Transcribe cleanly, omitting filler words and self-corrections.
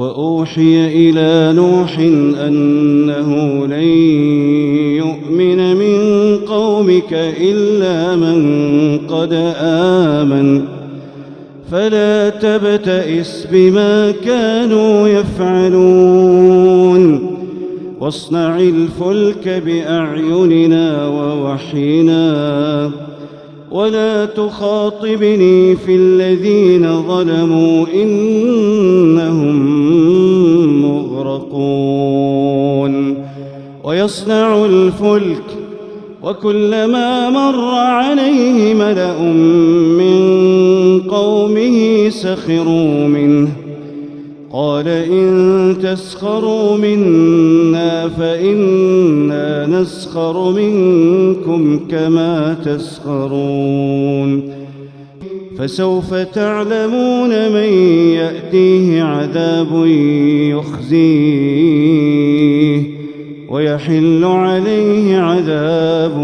وأوحي إلى نوح أنه لن يؤمن من قومك إلا من قد آمن فلا تبتئس بما كانوا يفعلون واصنع الفلك بأعيننا ووحينا ولا تخاطبني في الذين ظلموا إنهم مغرقون ويصنع الفلك وكلما مر عليه ملأ من قومه سخروا منه قال إن تسخروا منا فإنا نسخر منكم كما تسخرون فسوف تعلمون من يأتيه عذاب يخزيه ويحل عليه عذاب